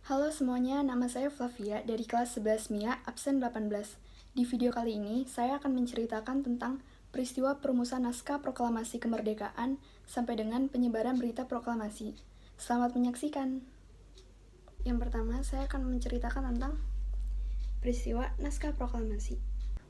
Halo semuanya, nama saya Flavia dari kelas 11 MIA, absen 18. Di video kali ini, saya akan menceritakan tentang peristiwa perumusan naskah proklamasi kemerdekaan sampai dengan penyebaran berita proklamasi. Selamat menyaksikan. Yang pertama, saya akan menceritakan tentang peristiwa naskah proklamasi.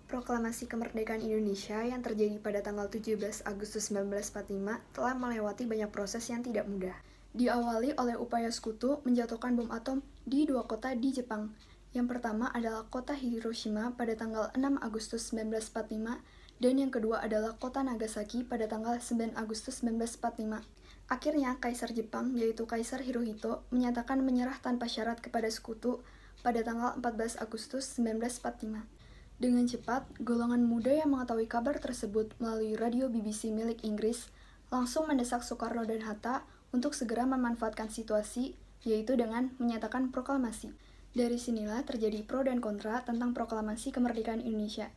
Proklamasi kemerdekaan Indonesia yang terjadi pada tanggal 17 Agustus 1945 telah melewati banyak proses yang tidak mudah. Diawali oleh upaya sekutu menjatuhkan bom atom di dua kota di Jepang. Yang pertama adalah kota Hiroshima pada tanggal 6 Agustus 1945 dan yang kedua adalah kota Nagasaki pada tanggal 9 Agustus 1945. Akhirnya, Kaisar Jepang, yaitu Kaisar Hirohito, menyatakan menyerah tanpa syarat kepada sekutu pada tanggal 14 Agustus 1945. Dengan cepat, golongan muda yang mengetahui kabar tersebut melalui radio BBC milik Inggris langsung mendesak Soekarno dan Hatta untuk segera memanfaatkan situasi, yaitu dengan menyatakan proklamasi. Dari sinilah terjadi pro dan kontra tentang proklamasi kemerdekaan Indonesia.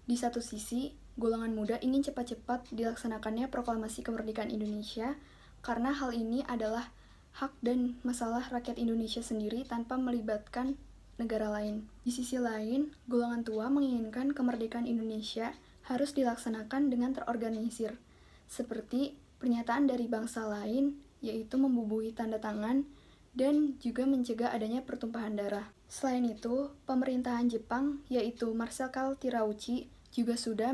Di satu sisi, golongan muda ingin cepat-cepat dilaksanakannya proklamasi kemerdekaan Indonesia karena hal ini adalah hak dan masalah rakyat Indonesia sendiri tanpa melibatkan negara lain. Di sisi lain, golongan tua menginginkan kemerdekaan Indonesia harus dilaksanakan dengan terorganisir, seperti pernyataan dari bangsa lain, yaitu membubuhi tanda tangan dan juga mencegah adanya pertumpahan darah. Selain itu, pemerintahan Jepang, yaitu Marshal Terauchi, juga sudah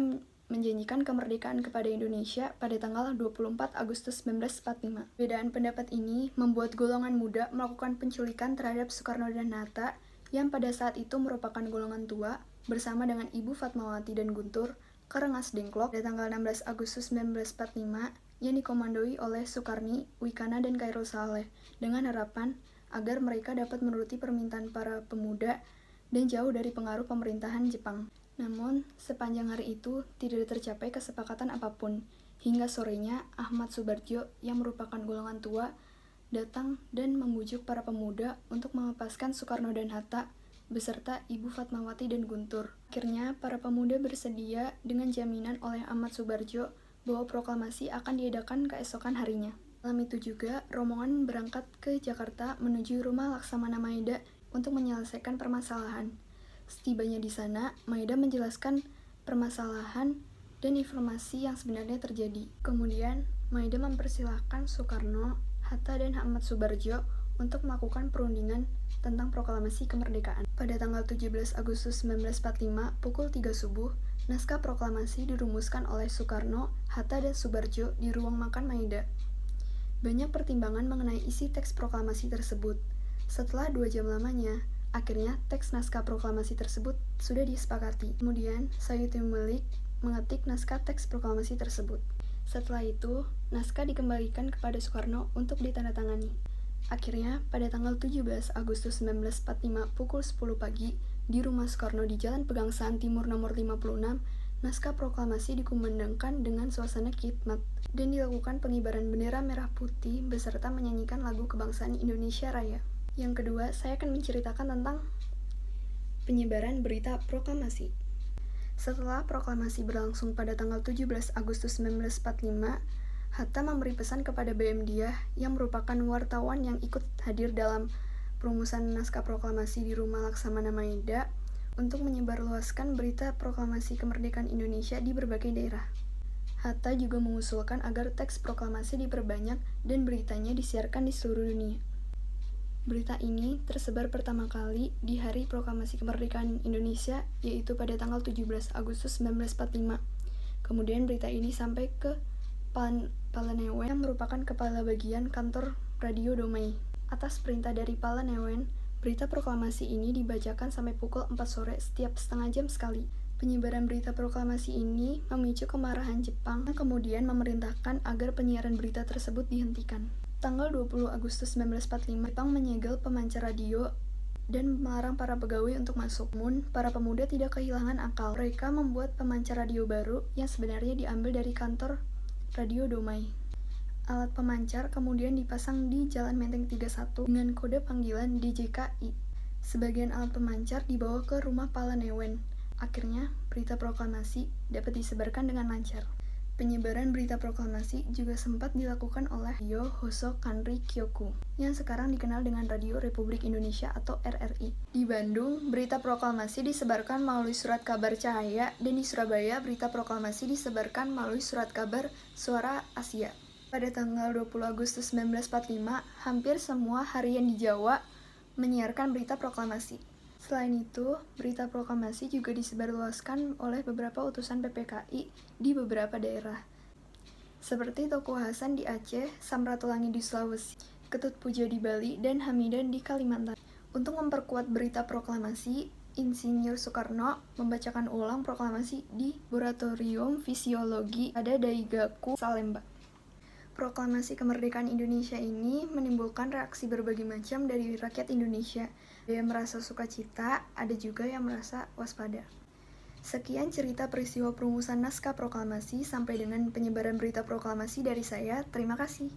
menjanjikan kemerdekaan kepada Indonesia pada tanggal 24 Agustus 1945. Perbedaan pendapat ini membuat golongan muda melakukan penculikan terhadap Soekarno dan Hatta yang pada saat itu merupakan golongan tua bersama dengan Ibu Fatmawati dan Guntur ke Rengas Dengklok pada tanggal 16 Agustus 1945 yang dikomandoi oleh Sukarni, Wikana, dan Khairul Saleh dengan harapan agar mereka dapat menuruti permintaan para pemuda dan jauh dari pengaruh pemerintahan Jepang. Namun, sepanjang hari itu tidak tercapai kesepakatan apapun. Hingga sorenya, Ahmad Subarjo yang merupakan golongan tua datang dan membujuk para pemuda untuk melepaskan Soekarno dan Hatta beserta Ibu Fatmawati dan Guntur. Akhirnya, para pemuda bersedia dengan jaminan oleh Ahmad Subarjo bahwa proklamasi akan diadakan keesokan harinya. Malam itu juga, rombongan berangkat ke Jakarta menuju rumah Laksamana Maeda untuk menyelesaikan permasalahan. Setibanya di sana, Maeda menjelaskan permasalahan dan informasi yang sebenarnya terjadi. Kemudian, Maeda mempersilahkan Soekarno, Hatta, dan Ahmad Subarjo untuk melakukan perundingan tentang proklamasi kemerdekaan. Pada tanggal 17 Agustus 1945, pukul 3 subuh, naskah proklamasi dirumuskan oleh Soekarno, Hatta, dan Subarjo di ruang makan Maeda. Banyak pertimbangan mengenai isi teks proklamasi tersebut. Setelah 2 jam lamanya, akhirnya teks naskah proklamasi tersebut sudah disepakati. Kemudian, Sayuti Melik mengetik naskah teks proklamasi tersebut. Setelah itu, naskah dikembalikan kepada Soekarno untuk ditandatangani. Akhirnya, pada tanggal 17 Agustus 1945 pukul 10 pagi, di rumah Soekarno di Jalan Pegangsaan Timur nomor 56, naskah proklamasi dikumandangkan dengan suasana khidmat dan dilakukan pengibaran bendera merah putih beserta menyanyikan lagu kebangsaan Indonesia Raya. Yang kedua, saya akan menceritakan tentang penyebaran berita proklamasi. Setelah proklamasi berlangsung pada tanggal 17 Agustus 1945, Hatta memberi pesan kepada BM Diah yang merupakan wartawan yang ikut hadir dalam perumusan naskah proklamasi di rumah Laksamana Maeda untuk menyebarluaskan berita proklamasi kemerdekaan Indonesia di berbagai daerah. Hatta juga mengusulkan agar teks proklamasi diperbanyak dan beritanya disiarkan di seluruh dunia. Berita ini tersebar pertama kali di Hari Proklamasi Kemerdekaan Indonesia, yaitu pada tanggal 17 Agustus 1945. Kemudian berita ini sampai ke Palanewen yang merupakan kepala bagian kantor Radio Domai. Atas perintah dari Palanewen, berita proklamasi ini dibacakan sampai pukul 4 sore setiap setengah jam sekali. Penyebaran berita proklamasi ini memicu kemarahan Jepang yang kemudian memerintahkan agar penyiaran berita tersebut dihentikan. Tanggal 20 Agustus 1945, Jepang menyegel pemancar radio dan melarang para pegawai untuk masuk. Namun, para pemuda tidak kehilangan akal. Mereka membuat pemancar radio baru yang sebenarnya diambil dari kantor Radio Domai. Alat pemancar kemudian dipasang di Jalan Menteng 31 dengan kode panggilan DJKI. Sebagian alat pemancar dibawa ke rumah Palanewen. Akhirnya, berita proklamasi dapat disebarkan dengan lancar. Penyebaran berita proklamasi juga sempat dilakukan oleh Radio Hoso Kanri Kyoku, yang sekarang dikenal dengan Radio Republik Indonesia atau RRI. Di Bandung, berita proklamasi disebarkan melalui surat kabar Cahaya, dan di Surabaya, berita proklamasi disebarkan melalui surat kabar Suara Asia. Pada tanggal 20 Agustus 1945, hampir semua harian di Jawa menyiarkan berita proklamasi. Selain itu, berita proklamasi juga disebarluaskan oleh beberapa utusan PPKI di beberapa daerah, seperti Teuku Hasan di Aceh, Samratulangi di Sulawesi, Ketut Puja di Bali, dan Hamidan di Kalimantan. Untuk memperkuat berita proklamasi, Insinyur Soekarno membacakan ulang proklamasi di Laboratorium Fisiologi pada Daigaku, Salemba. Proklamasi kemerdekaan Indonesia ini menimbulkan reaksi berbagai macam dari rakyat Indonesia. Ada yang merasa sukacita, ada juga yang merasa waspada. Sekian cerita peristiwa perumusan naskah proklamasi sampai dengan penyebaran berita proklamasi dari saya. Terima kasih.